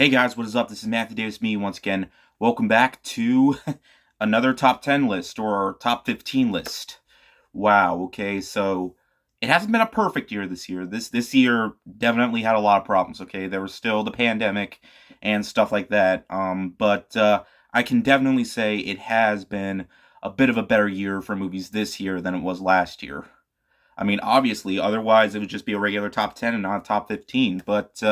Hey guys, what is up? This is Matthew Davis, me once again. Welcome back to another top 10 list or top 15 list. Wow, okay, so it hasn't been a perfect year this year. This year definitely had a lot of problems, okay? There was still the pandemic and stuff like that. But I can definitely say it has been a bit of a better year for movies this year than it was last year. I mean, obviously, otherwise it would just be a regular top 10 and not a top 15. But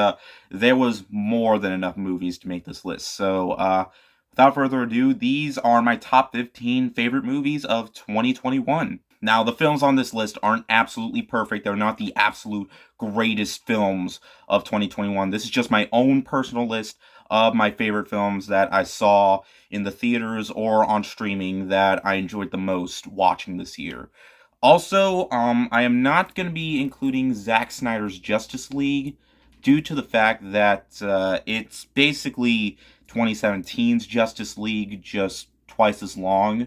there was more than enough movies to make this list. So without further ado, these are my top 15 favorite movies of 2021. Now, the films on this list aren't absolutely perfect. They're not the absolute greatest films of 2021. This is just my own personal list of my favorite films that I saw in the theaters or on streaming that I enjoyed the most watching this year. Also, I am not going to be including Zack Snyder's Justice League due to the fact that it's basically 2017's Justice League, just twice as long.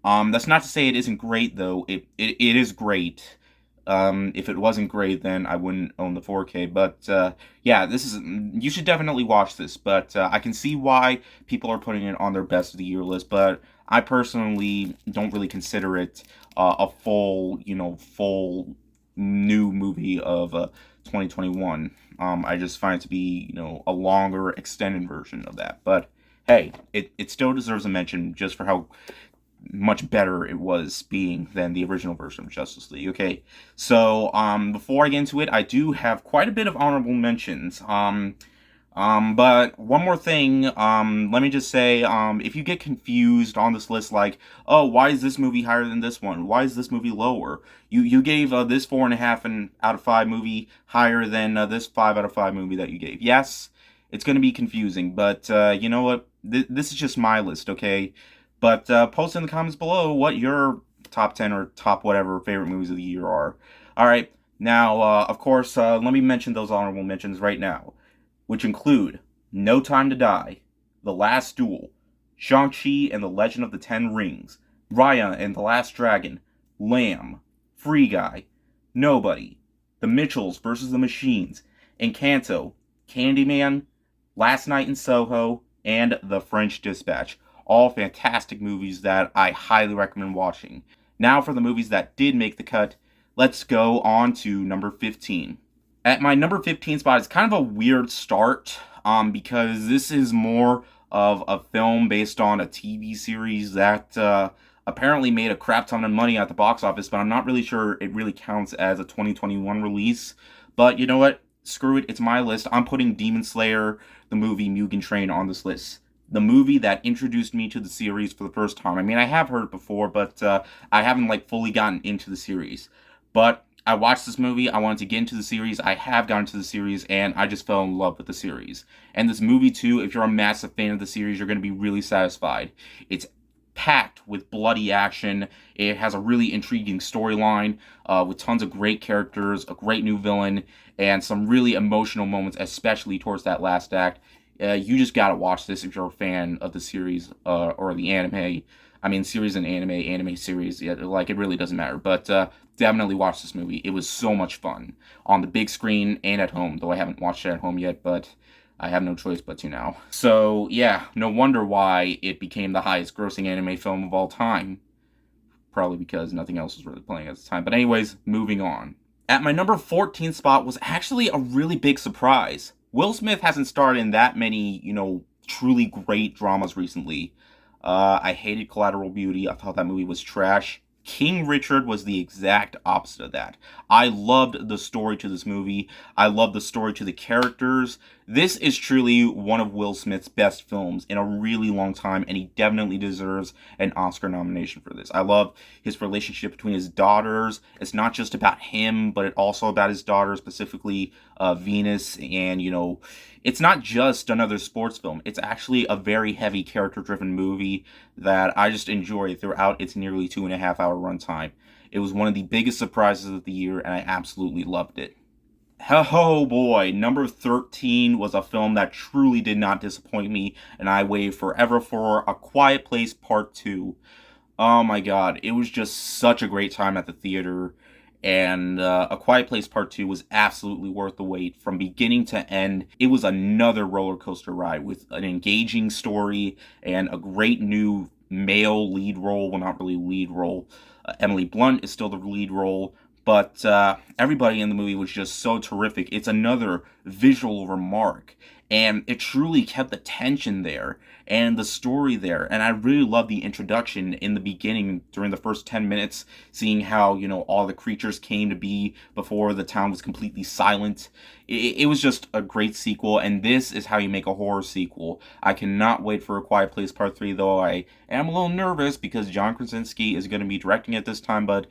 That's not to say it isn't great, though. It is great. If it wasn't great, then I wouldn't own the 4K. But yeah, this is you should definitely watch this. But I can see why people are putting it on their best of the year list. But I personally don't really consider it a full new movie of 2021. I just find it to be a longer extended version of that. But hey, it still deserves a mention just for how much better it was being than the original version of Justice League. Okay, so before I get into it, I do have quite a bit of honorable mentions. But one more thing, let me just say, if you get confused on this list, like, oh, why is this movie higher than this one? Why is this movie lower? You gave this 4.5 out of 5 movie higher than this 5 out of 5 movie that you gave. Yes, it's going to be confusing, but you know what? This is just my list, okay? But post in the comments below what your top 10 or top whatever favorite movies of the year are. All right, now, of course, let me mention those honorable mentions right now, which include No Time to Die, The Last Duel, Shang-Chi and the Legend of the Ten Rings, Raya and the Last Dragon, Lamb, Free Guy, Nobody, The Mitchells vs. the Machines, Encanto, Candyman, Last Night in Soho, and The French Dispatch. All fantastic movies that I highly recommend watching. Now for the movies that did make the cut, let's go on to number 15. At my number 15 spot, it's kind of a weird start because this is more of a film based on a TV series that apparently made a crap ton of money at the box office, but I'm not really sure it really counts as a 2021 release. But you know what? Screw it, it's my list. I'm putting Demon Slayer, the movie Mugen Train, on this list. The movie that introduced me to the series for the first time. I mean, I have heard it before, but I haven't fully gotten into the series. But I watched this movie, I wanted to get into the series, I have gotten into the series, and I just fell in love with the series. And this movie, too, if you're a massive fan of the series, you're going to be really satisfied. It's packed with bloody action. It has a really intriguing storyline with tons of great characters, a great new villain, and some really emotional moments, especially towards that last act. You just gotta watch this if you're a fan of the series or the anime. I mean, series and anime series. Yeah, it really doesn't matter. But definitely watch this movie. It was so much fun on the big screen and at home. Though I haven't watched it at home yet, but I have no choice but to now. So yeah, no wonder why it became the highest grossing anime film of all time. Probably because nothing else was really playing at the time. But anyways, moving on. At my number 14 spot was actually a really big surprise. Will Smith hasn't starred in that many, truly great dramas recently. I hated Collateral Beauty. I thought that movie was trash. King Richard was the exact opposite of that. I loved the story to this movie. I loved the story to the characters. This is truly one of Will Smith's best films in a really long time, and he definitely deserves an Oscar nomination for this. I love his relationship between his daughters. It's not just about him, but it's also about his daughter, specifically Venus, and, it's not just another sports film. It's actually a very heavy character-driven movie that I just enjoy throughout its nearly 2.5-hour runtime. It was one of the biggest surprises of the year, and I absolutely loved it. Oh boy, number 13 was a film that truly did not disappoint me, and I waited forever for A Quiet Place Part 2. Oh my god, it was just such a great time at the theater. And A Quiet Place Part 2 was absolutely worth the wait. From beginning to end, it was another roller coaster ride with an engaging story and a great new male lead role. Well, not really lead role. Emily Blunt is still the lead role, but everybody in the movie was just so terrific. It's another visual remark, and it truly kept the tension there and the story there. And I really love the introduction in the beginning during the first 10 minutes, seeing how, all the creatures came to be before the town was completely silent. It was just a great sequel, and this is how you make a horror sequel. I cannot wait for A Quiet Place Part 3, though I am a little nervous because John Krasinski is going to be directing it this time, but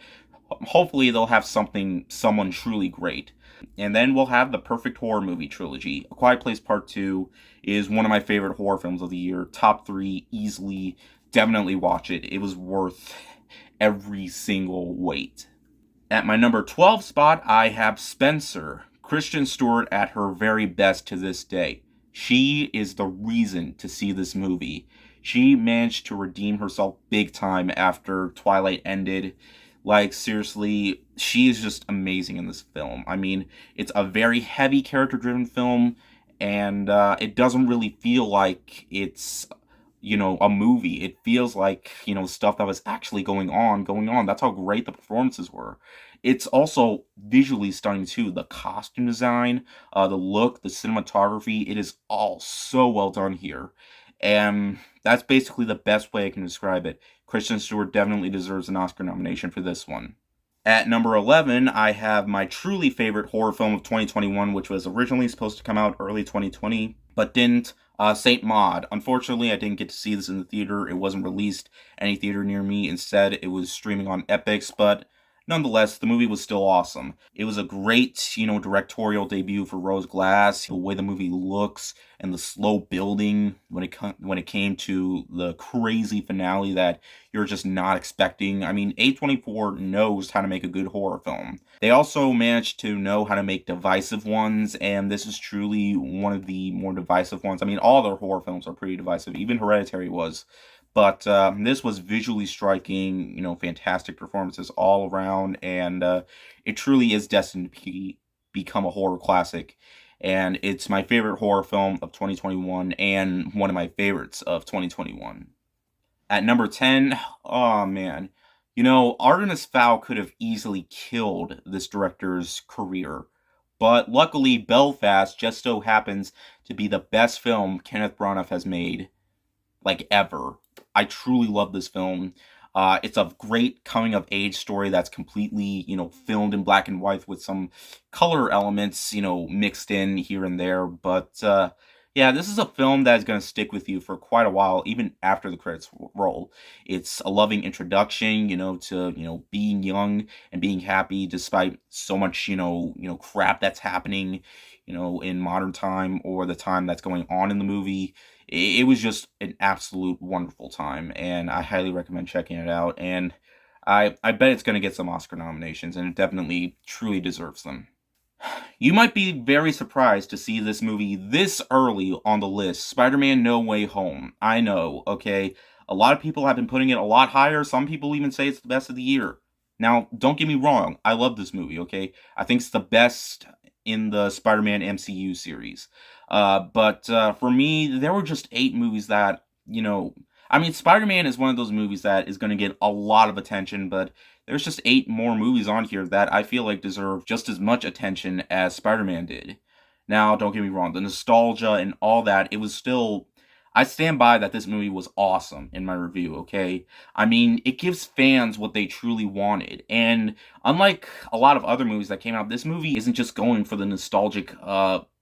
hopefully they'll have someone truly great. And then we'll have the perfect horror movie trilogy. A Quiet Place Part 2 is one of my favorite horror films of the year. Top 3, easily. Definitely watch it. It was worth every single wait. At my number 12 spot, I have Spencer. Kristen Stewart at her very best to this day. She is the reason to see this movie. She managed to redeem herself big time after Twilight ended. Like, seriously, she is just amazing in this film. I mean, it's a very heavy character-driven film, and it doesn't really feel like it's, a movie. It feels like, stuff that was actually going on. That's how great the performances were. It's also visually stunning, too. The costume design, the look, the cinematography, it is all so well done here. And that's basically the best way I can describe it. Kristen Stewart definitely deserves an Oscar nomination for this one. At number 11, I have my truly favorite horror film of 2021, which was originally supposed to come out early 2020, but didn't. Saint Maud. Unfortunately, I didn't get to see this in the theater. It wasn't released any theater near me. Instead, it was streaming on Epix, but nonetheless, the movie was still awesome. It was a great, directorial debut for Rose Glass. The way the movie looks and the slow building when it came to the crazy finale that you're just not expecting. I mean, A24 knows how to make a good horror film. They also managed to know how to make divisive ones, and this is truly one of the more divisive ones. I mean, all their horror films are pretty divisive. Even Hereditary was. But this was visually striking, fantastic performances all around, and it truly is destined to become a horror classic. And it's my favorite horror film of 2021 and one of my favorites of 2021. At number 10, oh man, Artemis Fowl could have easily killed this director's career. But luckily, Belfast just so happens to be the best film Kenneth Branagh has made, like, ever. I truly love this film. It's a great coming of age story that's completely, filmed in black and white with some color elements, mixed in here and there. But yeah, this is a film that is going to stick with you for quite a while, even after the credits roll. It's a loving introduction, to being young and being happy despite so much, crap that's happening, in modern time or the time that's going on in the movie. It was just an absolute wonderful time, and I highly recommend checking it out. And I bet it's going to get some Oscar nominations, and it definitely truly deserves them. You might be very surprised to see this movie this early on the list. Spider-Man No Way Home. I know, okay? A lot of people have been putting it a lot higher. Some people even say it's the best of the year. Now, don't get me wrong. I love this movie, okay? I think it's the best in the Spider-Man MCU series. But for me, there were just 8 movies that, I mean, Spider-Man is one of those movies that is going to get a lot of attention, but there's just 8 more movies on here that I feel like deserve just as much attention as Spider-Man did. Now, don't get me wrong, the nostalgia and all that, it was still... I stand by that this movie was awesome in my review, okay? I mean, it gives fans what they truly wanted, and unlike a lot of other movies that came out, this movie isn't just going for the nostalgic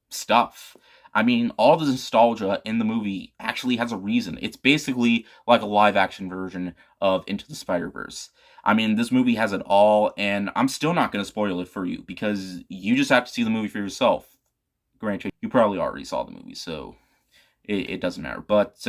stuff. I mean, all the nostalgia in the movie actually has a reason. It's basically like a live-action version of Into the Spider-Verse. I mean, this movie has it all, and I'm still not going to spoil it for you, because you just have to see the movie for yourself. Granted, you probably already saw the movie, so it doesn't matter. But,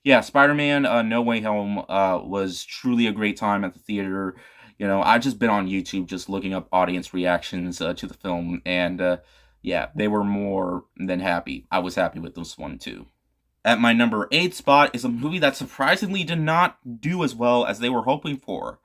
yeah, Spider-Man No Way Home was truly a great time at the theater. I've just been on YouTube just looking up audience reactions to the film, and, yeah, they were more than happy. I was happy with this one, too. At my number 8 spot is a movie that surprisingly did not do as well as they were hoping for.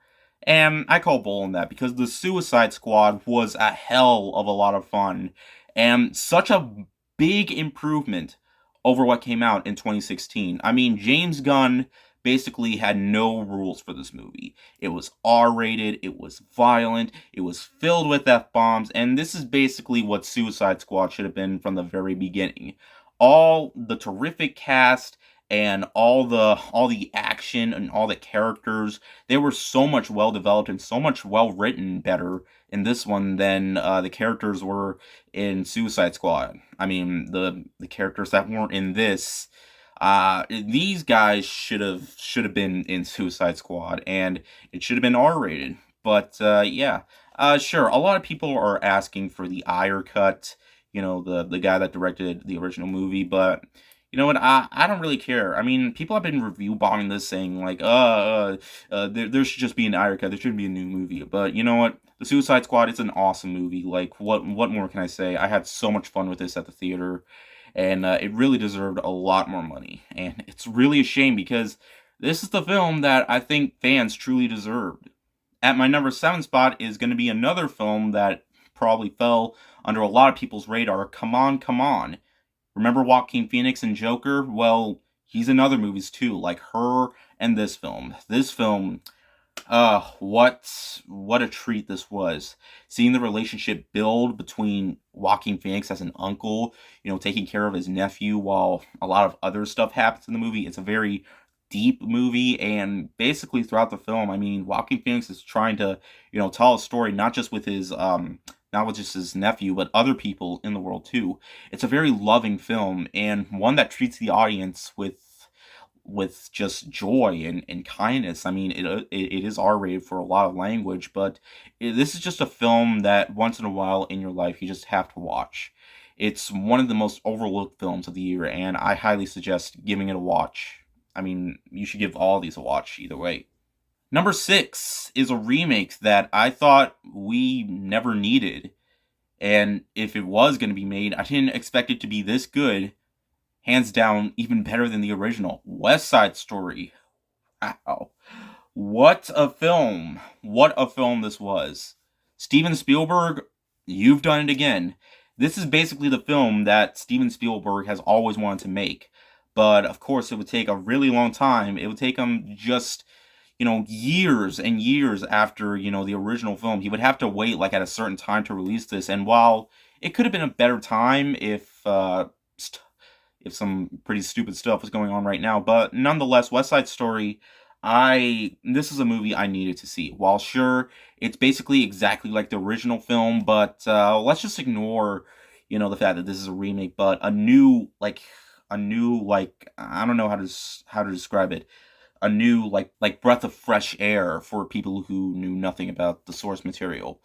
And I call bull on that because the Suicide Squad was a hell of a lot of fun and such a big improvement over what came out in 2016. I mean, James Gunn basically had no rules for this movie. It was R rated, it was violent, it was filled with F bombs, and this is basically what Suicide Squad should have been from the very beginning. All the terrific cast and all the action and all the characters, they were so much well developed and so much well written better in this one than the characters were in Suicide Squad. I mean, the characters that weren't in this, these guys should have been in Suicide Squad, and it should have been R rated. But yeah, sure. A lot of people are asking for the Ayer cut. The guy that directed the original movie, but you know what? I don't really care. I mean, people have been review bombing this, saying like, there should just be an Ayer cut. There shouldn't be a new movie. But you know what? The Suicide Squad, it's an awesome movie. Like, what more can I say? I had so much fun with this at the theater, and it really deserved a lot more money. And it's really a shame because this is the film that I think fans truly deserved. At my number seven spot is going to be another film that probably fell under a lot of people's radar. Come on, come on. Remember Joaquin Phoenix and Joker? Well, he's in other movies too, like Her and this film. This film, what a treat this was. Seeing the relationship build between Joaquin Phoenix as an uncle, taking care of his nephew while a lot of other stuff happens in the movie. It's a very deep movie, and basically throughout the film, I mean, Joaquin Phoenix is trying to, tell a story not just with his not with just his nephew, but other people in the world too. It's a very loving film and one that treats the audience with just joy and kindness. I mean, it is R rated for a lot of language, but this is just a film that once in a while in your life you just have to watch. It's one of the most overlooked films of the year, and I highly suggest giving it a watch. I mean, you should give all these a watch either way. Number six is a remake that I thought we never needed. And if it was going to be made, I didn't expect it to be this good. Hands down, even better than the original. West Side Story. Wow. What a film. What a film this was. Steven Spielberg, you've done it again. This is basically the film that Steven Spielberg has always wanted to make. But of course, it would take a really long time. It would take him just years and years after, the original film. He would have to wait like at a certain time to release this. And while it could have been a better time if some pretty stupid stuff was going on right now, but nonetheless, West Side Story, this is a movie I needed to see. While sure, it's basically exactly like the original film, but let's just ignore, the fact that this is a remake, but a new, I don't know how to describe it, a new like breath of fresh air for people who knew nothing about the source material.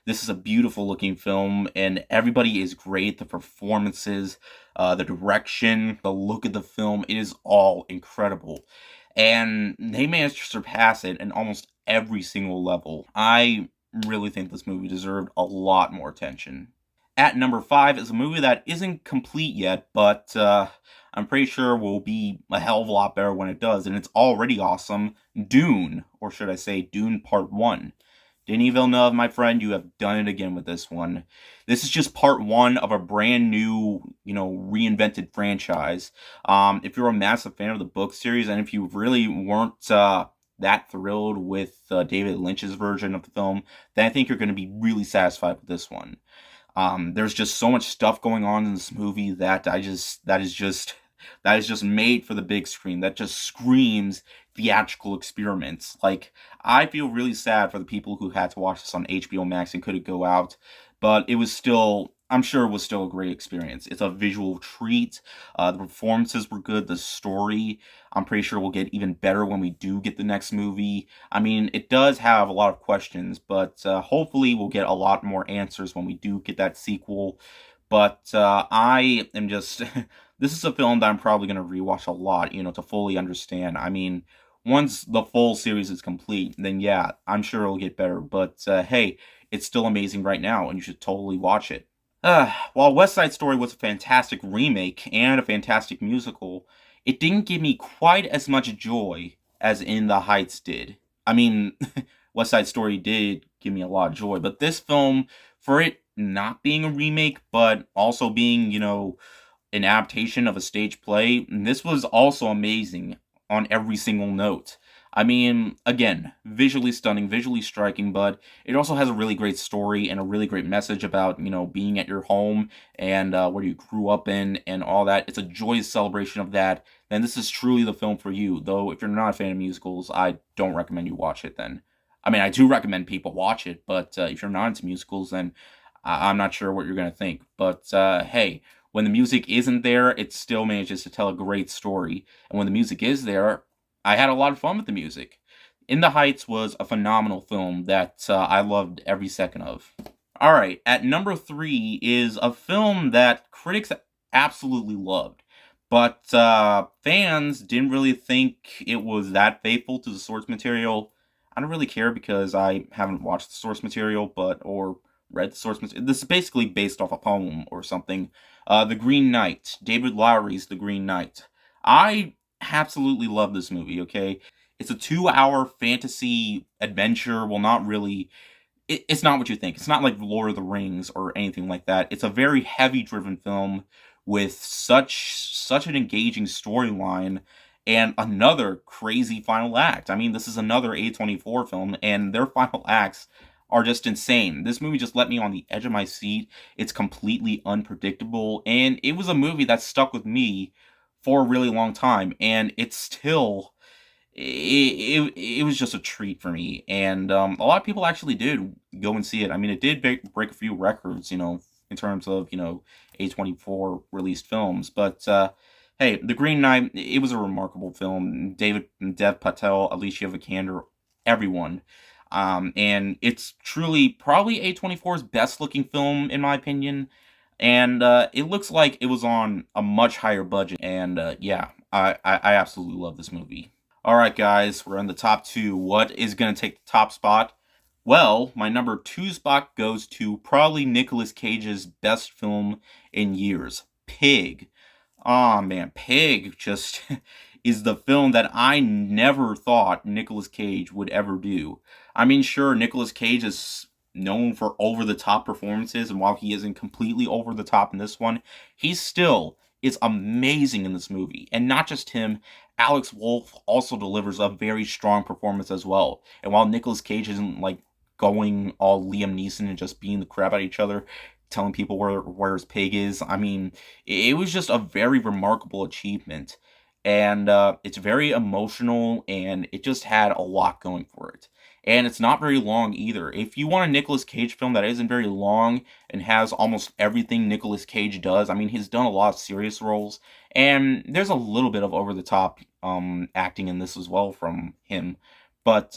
This is a beautiful looking film, and everybody is great. The performances, the direction, the look of the film, it is all incredible. And they managed to surpass it in almost every single level. I really think this movie deserved a lot more attention. At number five is a movie that isn't complete yet, but I'm pretty sure will be a hell of a lot better when it does, and it's already awesome. Dune, or should I say Dune Part 1. Denis Villeneuve, my friend, you have done it again with this one. This is just part one of a brand new, reinvented franchise. If you're a massive fan of the book series, and if you really weren't that thrilled with David Lynch's version of the film, then I think you're going to be really satisfied with this one. There's just so much stuff going on in this movie that is just made for the big screen. That just screams theatrical experiments. Like, I feel really sad for the people who had to watch this on HBO Max and couldn't go out, but I'm sure it was still a great experience. It's a visual treat. The performances were good. The story, I'm pretty sure will get even better when we do get the next movie. I mean, it does have a lot of questions, but hopefully we'll get a lot more answers when we do get that sequel. But I am just, this is a film that I'm probably going to rewatch a lot, to fully understand. I mean, once the full series is complete, then yeah, I'm sure it'll get better. But hey, it's still amazing right now, and you should totally watch it. While West Side Story was a fantastic remake and a fantastic musical, it didn't give me quite as much joy as In the Heights did. I mean, West Side Story did give me a lot of joy. But this film, for it not being a remake, but also being, an adaptation of a stage play, this was also amazing on every single note. I mean, again, visually stunning, visually striking, but it also has a really great story and a really great message about, being at your home and where you grew up in and all that. It's a joyous celebration of that. Then this is truly the film for you. Though, if you're not a fan of musicals, I don't recommend you watch it then. I mean, I do recommend people watch it, but if you're not into musicals, then I'm not sure what you're going to think. But hey, when the music isn't there, it still manages to tell a great story. And when the music is there, I had a lot of fun with the music. In the Heights was a phenomenal film that I loved every second of. All right, at number three is a film that critics absolutely loved, but fans didn't really think it was that faithful to the source material. I don't really care because I haven't watched the source material, or read the source material. This is basically based off a poem or something. The Green Knight, David Lowery's The Green Knight. I absolutely love this movie. Okay, it's a 2-hour fantasy adventure. Well, not really, it's not what you think. It's not like Lord of the Rings or anything like that. It's a very heavy driven film with such an engaging storyline and another crazy final act. I mean, this is another A24 film and their final acts are just insane. This movie just let me on the edge of my seat. It's completely unpredictable and it was a movie that stuck with me for a really long time and it's still it was just a treat for me, and a lot of people actually did go and see it. I mean, it did break a few records, in terms of A24 released films. But hey, The Green Knight, it was a remarkable film. Dev Patel, Alicia Vikander, everyone, and it's truly probably A24's best looking film in my opinion. And it looks like it was on a much higher budget. And yeah, I absolutely love this movie. All right, guys, we're in the top two. What is going to take the top spot? Well, my number two spot goes to probably Nicolas Cage's best film in years, Pig. Oh man, Pig just is the film that I never thought Nicolas Cage would ever do. I mean, sure, Nicolas Cage is known for over the top performances, and while he isn't completely over the top in this one, he still is amazing in this movie. And not just him, Alex Wolff also delivers a very strong performance as well. And while Nicolas Cage isn't like going all Liam Neeson and just beating the crap out of each other, telling people where his pig is. I mean, it was just a very remarkable achievement, and it's very emotional, and it just had a lot going for it. And it's not very long either. If you want a Nicolas Cage film that isn't very long and has almost everything Nicolas Cage does, I mean, he's done a lot of serious roles, and there's a little bit of over the top acting in this as well from him. But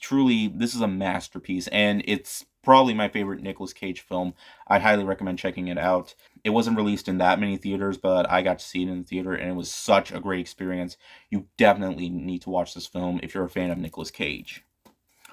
truly, this is a masterpiece, and it's probably my favorite Nicolas Cage film. I highly recommend checking it out. It wasn't released in that many theaters, but I got to see it in the theater, and it was such a great experience. You definitely need to watch this film if you're a fan of Nicolas Cage.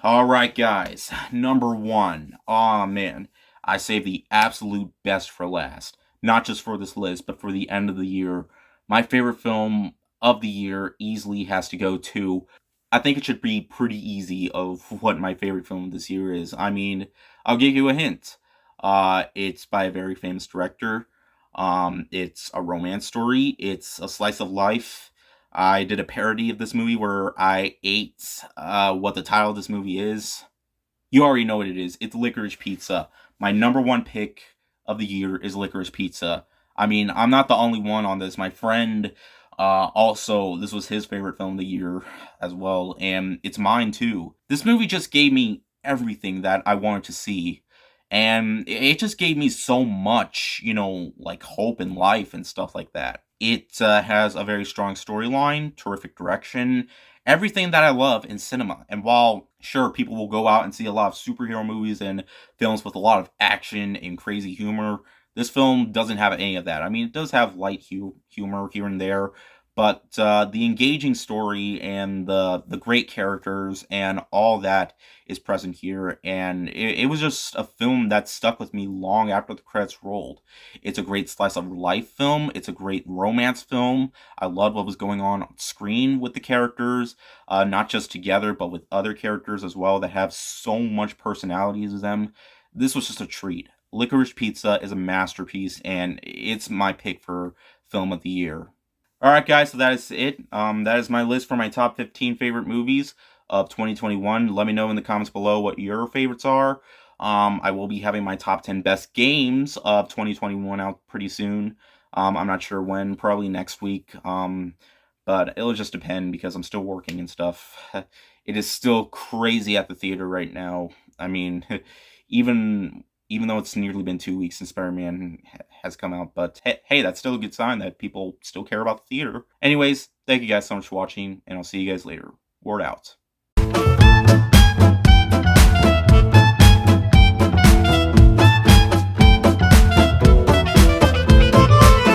All right, guys. Number one. Oh man, I saved the absolute best for last. Not just for this list, but for the end of the year. My favorite film of the year easily has to go to. I think it should be pretty easy of what my favorite film this year is. I mean, I'll give you a hint. It's by a very famous director. It's a romance story. It's a slice of life. I did a parody of this movie where I ate what the title of this movie is. You already know what it is. It's Licorice Pizza. My number one pick of the year is Licorice Pizza. I mean, I'm not the only one on this. My friend also, this was his favorite film of the year as well, and it's mine too. This movie just gave me everything that I wanted to see, and it just gave me so much, like hope in life and stuff like that. It has a very strong storyline, terrific direction, everything that I love in cinema. And while, sure, people will go out and see a lot of superhero movies and films with a lot of action and crazy humor, this film doesn't have any of that. I mean, it does have light humor here and there, but the engaging story and the great characters and all that is present here, and it was just a film that stuck with me long after the credits rolled. It's a great slice of life film. It's a great romance film. I loved what was going on screen with the characters, not just together, but with other characters as well that have so much personality to them. This was just a treat. Licorice Pizza is a masterpiece, and it's my pick for film of the year. All right, guys, so that is it. That is my list for my top 15 favorite movies of 2021. Let me know in the comments below what your favorites are. I will be having my top 10 best games of 2021 out pretty soon. I'm not sure when, probably next week. But it'll just depend because I'm still working and stuff. It is still crazy at the theater right now. I mean, even though it's nearly been 2 weeks since SpiderMan has come out, but hey, that's still a good sign that people still care about the theater. Anyways, thank you guys so much for watching, and I'll see you guys later. Word out.